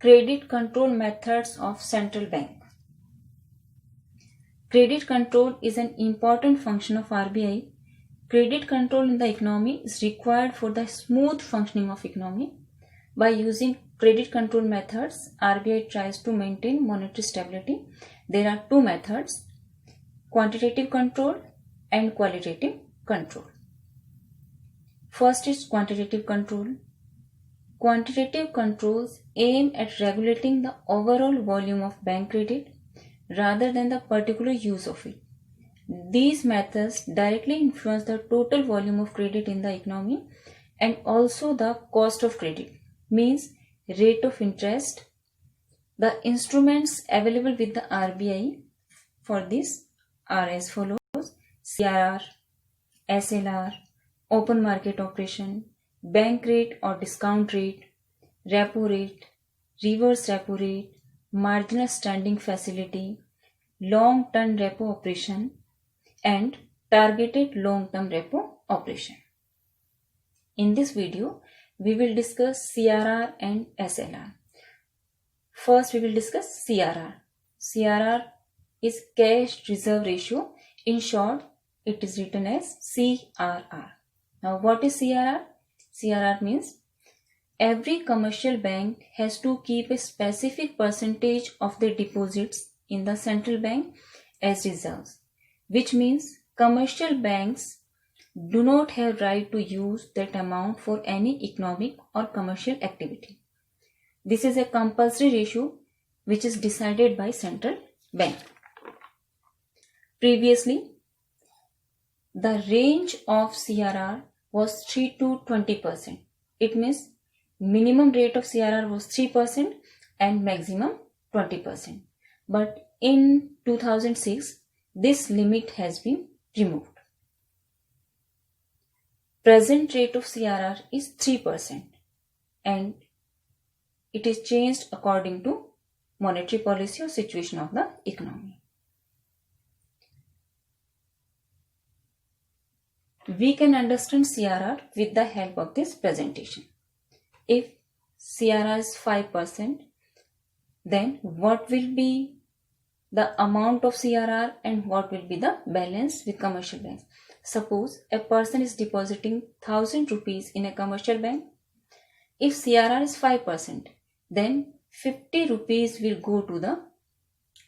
Credit control methods of central bank. Credit control is an important function of RBI. Credit control in the economy is required for the smooth functioning of economy. By using credit control methods, RBI tries to maintain monetary stability. There are two methods: quantitative control and qualitative control. First is quantitative control. Quantitative controls aim at regulating the overall volume of bank credit rather than the particular use of it. These methods directly influence the total volume of credit in the economy and also the cost of credit, means rate of interest. The instruments available with the RBI for this are as follows: CRR, SLR, open market operation, bank rate or discount rate, repo rate, reverse repo rate, marginal standing facility, long-term repo operation, and targeted long-term repo operation. In this video, we will discuss CRR and SLR. First, we will discuss CRR. CRR is cash reserve ratio. In short, it is written as CRR. Now, what is CRR? CRR means every commercial bank has to keep a specific percentage of their deposits in the central bank as reserves, which means commercial banks do not have right to use that amount for any economic or commercial activity. This is a compulsory ratio which is decided by central bank. Previously, the range of CRR was 3 to 20%. It means minimum rate of CRR was 3% and maximum 20%. But in 2006, this limit has been removed. Present rate of CRR is 3% and it is changed according to monetary policy or situation of the economy. We can understand CRR with the help of this presentation. If CRR is 5%, then what will be the amount of CRR and what will be the balance with commercial banks? Suppose a person is depositing 1000 rupees in a commercial bank. If CRR is 5%, then 50 rupees will go to the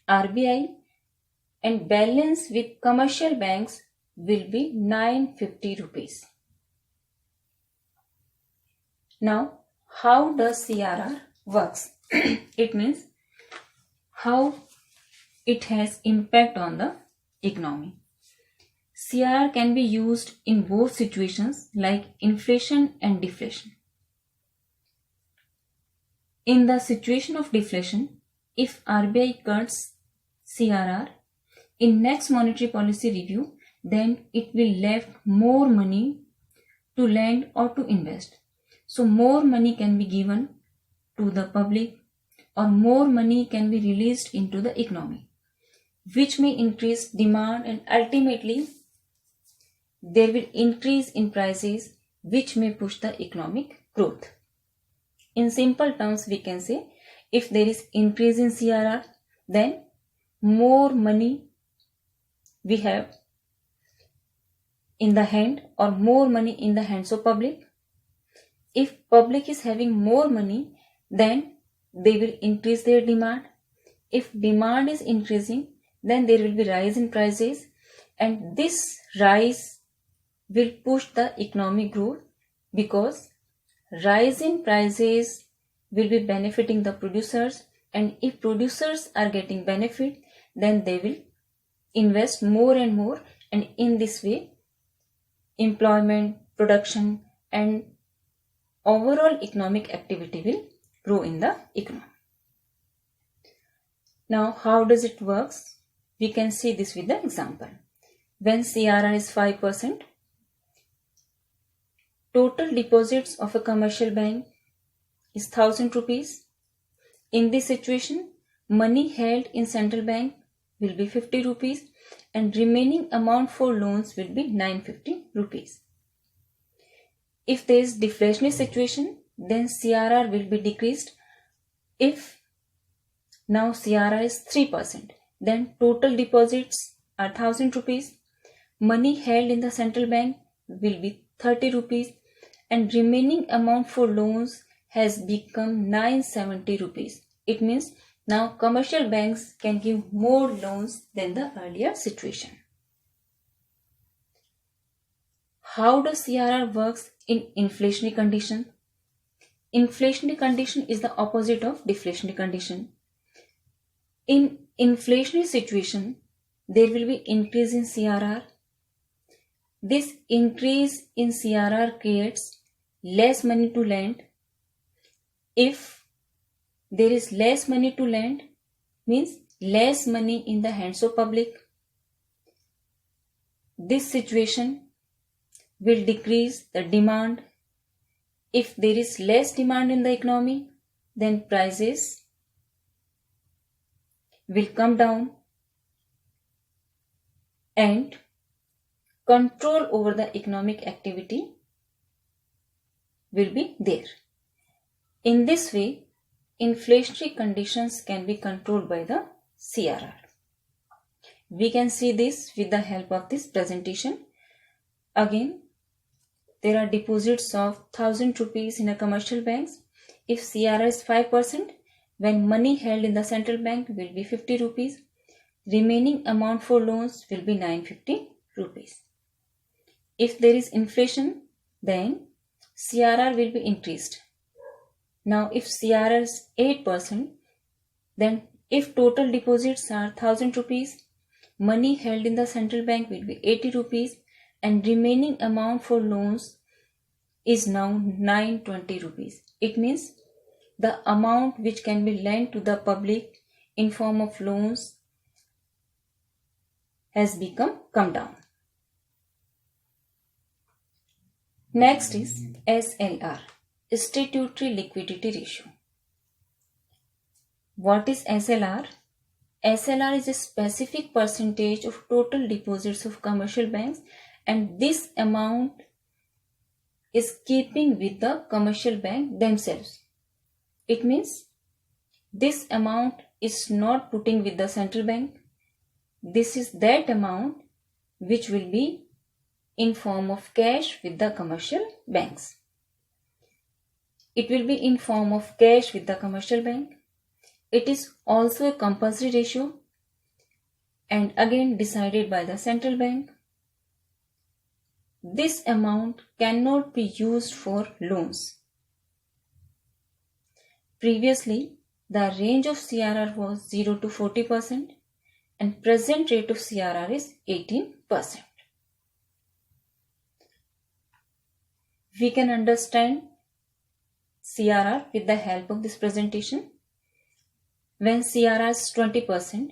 RBI and balance with commercial banks will be 950 rupees. Now, how does CRR works? It means how it has impact on the economy. CRR can be used in both situations like inflation and deflation. In the situation of deflation, if RBI cuts CRR in next monetary policy review, then it will left more money to lend or to invest. So more money can be given to the public or more money can be released into the economy, which may increase demand and ultimately there will increase in prices which may push the economic growth. In simple terms, we can say if there is increase in CRR, then more money we have in the hand or more money in the hands of public. If public is having more money, then they will increase their demand. If demand is increasing, then there will be rise in prices and this rise will push the economic growth because rise in prices will be benefiting the producers, and if producers are getting benefit, then they will invest more and more, and in this way employment, production and overall economic activity will grow in the economy. Now, how does it works? We can see this with the example. When CRR is 5%, total deposits of a commercial bank is 1000 rupees. In this situation, money held in central bank will be 50 rupees and remaining amount for loans will be 950 rupees. If there is deflationary situation, then CRR will be decreased. If now CRR is 3%, then total deposits are 1000 rupees. Money held in the central bank will be 30 rupees and remaining amount for loans has become 970 rupees. It means now commercial banks can give more loans than the earlier situation. How does CRR works in inflationary condition? Inflationary condition is the opposite of deflationary condition. In inflationary situation, there will be increase in CRR. This increase in CRR creates less money to lend. If there is less money to lend, means less money in the hands of public. This situation will decrease the demand. If there is less demand in the economy, then prices will come down and control over the economic activity will be there. In this way, inflationary conditions can be controlled by the CRR. We can see this with the help of this presentation. Again, there are deposits of 1000 rupees in a commercial banks. If CRR is 5%, when money held in the central bank will be 50 rupees, remaining amount for loans will be 950 rupees. If there is inflation, then CRR will be increased. Now if CRR is 8%, then if total deposits are 1000 rupees, money held in the central bank will be 80 rupees and remaining amount for loans is now 920 rupees. It means the amount which can be lent to the public in form of loans has come down. Next is SLR, Statutory Liquidity Ratio. What is SLR? SLR is a specific percentage of total deposits of commercial banks, and this amount is keeping with the commercial bank themselves. It means this amount is not putting with the central bank. This is that amount which will be in form of cash with the commercial banks. It will be in form of cash with the commercial bank. It is also a compulsory ratio and again decided by the central bank. This amount cannot be used for loans. Previously, the range of CRR was 0 to 40% and present rate of CRR is 18%. We can understand CRR with the help of this presentation. When CRR is 20%,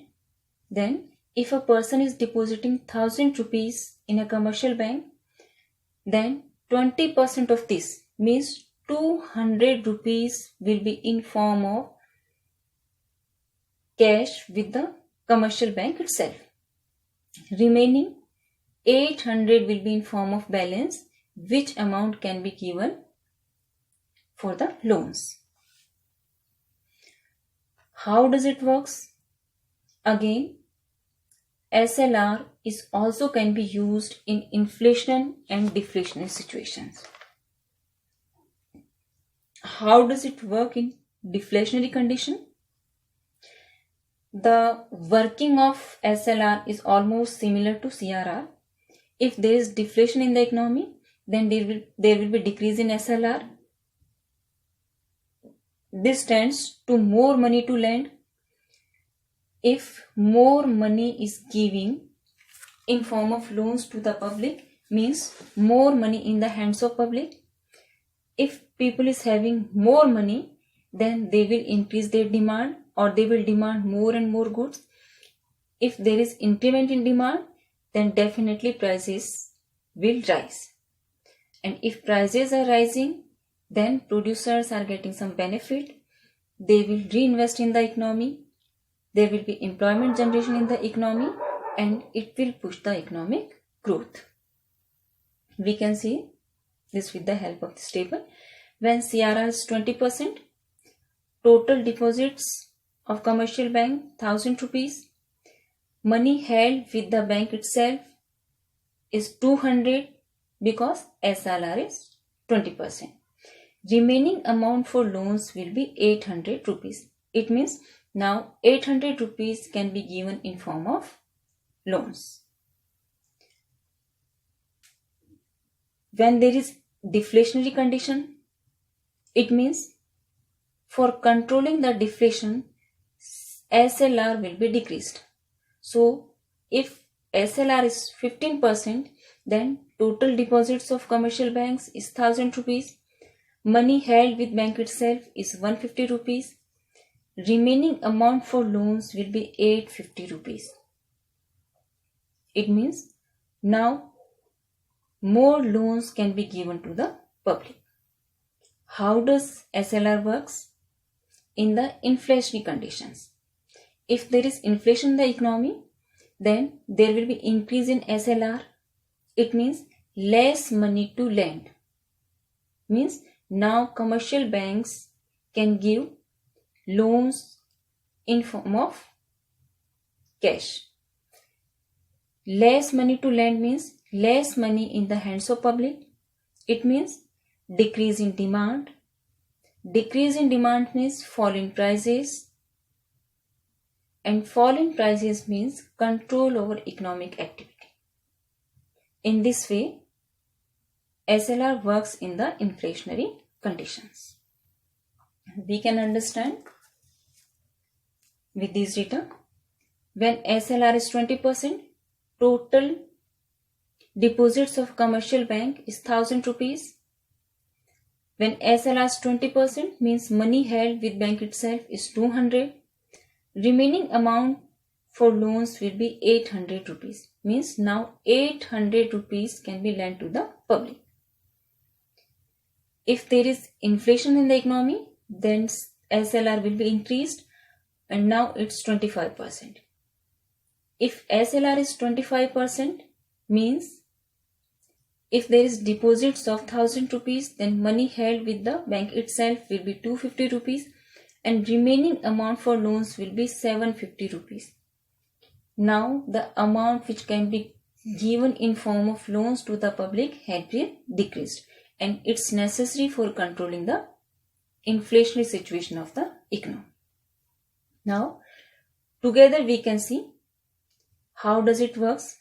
then if a person is depositing 1000 rupees in a commercial bank, then 20% of this means 200 rupees will be in form of cash with the commercial bank itself. Remaining 800 will be in form of balance, which amount can be given for the loans. How does it works? Again, SLR is also can be used in inflation and deflationary situations. How does it work in deflationary condition? The working of SLR is almost similar to CRR. If there is deflation in the economy, then there will be decrease in SLR. This tends to more money to lend. If more money is giving in form of loans to the public, means more money in the hands of public. If people is having more money, then they will increase their demand or they will demand more and more goods. If there is increment in demand, then definitely prices will rise. And if prices are rising, then producers are getting some benefit. They will reinvest in the economy. There will be employment generation in the economy and it will push the economic growth. We can see this with the help of this table. When CRR is 20%, total deposits of commercial bank 1000 rupees. Money held with the bank itself is 200 because SLR is 20%. Remaining amount for loans will be 800 rupees. It means now 800 rupees can be given in form of loans. When there is deflationary condition, it means for controlling the deflation, SLR will be decreased. So if SLR is 15%, then total deposits of commercial banks is 1000 rupees. Money held with bank itself is 150 rupees. Remaining amount for loans will be 850 rupees. It means now more loans can be given to the public. How does SLR works? In the inflationary conditions. If there is inflation in the economy, then there will be increase in SLR. It means less money to lend. Means now commercial banks can give loans in form of cash. Less money to lend means less money in the hands of public. It means decrease in demand. Decrease in demand means fall in prices, and fall in prices means control over economic activity. In this way, SLR works in the inflationary conditions. We can understand with this data. When SLR is 20%, total deposits of commercial bank is 1000 rupees. When SLR is 20% means money held with bank itself is 200. Remaining amount for loans will be 800 rupees. Means now 800 rupees can be lent to the public. If there is inflation in the economy, then SLR will be increased and now it's 25%. If SLR is 25% means if there is deposits of 1000 rupees, then money held with the bank itself will be 250 rupees and remaining amount for loans will be 750 rupees. Now the amount which can be given in form of loans to the public had been decreased, and it's necessary for controlling the inflationary situation of the economy. Now together we can see how does it works.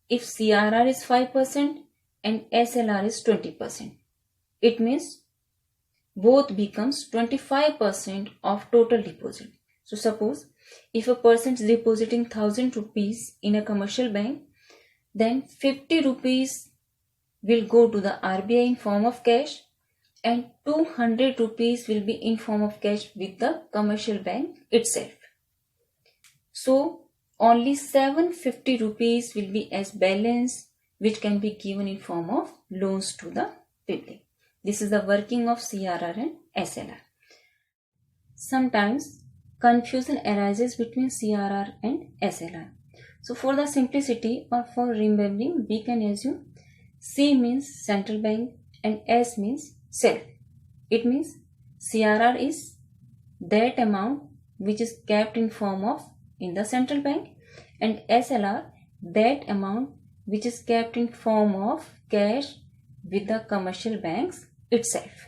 If CRR is 5% and SLR is 20%, it means both becomes 25% of total deposit. So suppose if a person is depositing 1000 rupees in a commercial bank, then 50 rupees will go to the RBI in form of cash and 200 rupees will be in form of cash with the commercial bank itself. So only 750 rupees will be as balance which can be given in form of loans to the public. This is the working of CRR and SLR. Sometimes confusion arises between CRR and SLR. So for the simplicity or for remembering, we can assume C means central bank and S means self. It means CRR is that amount which is kept in form of in the central bank, and SLR that amount which is kept in form of cash with the commercial banks itself.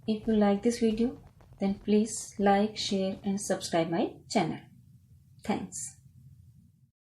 If you like this video, then please like, share and subscribe my channel. Thanks.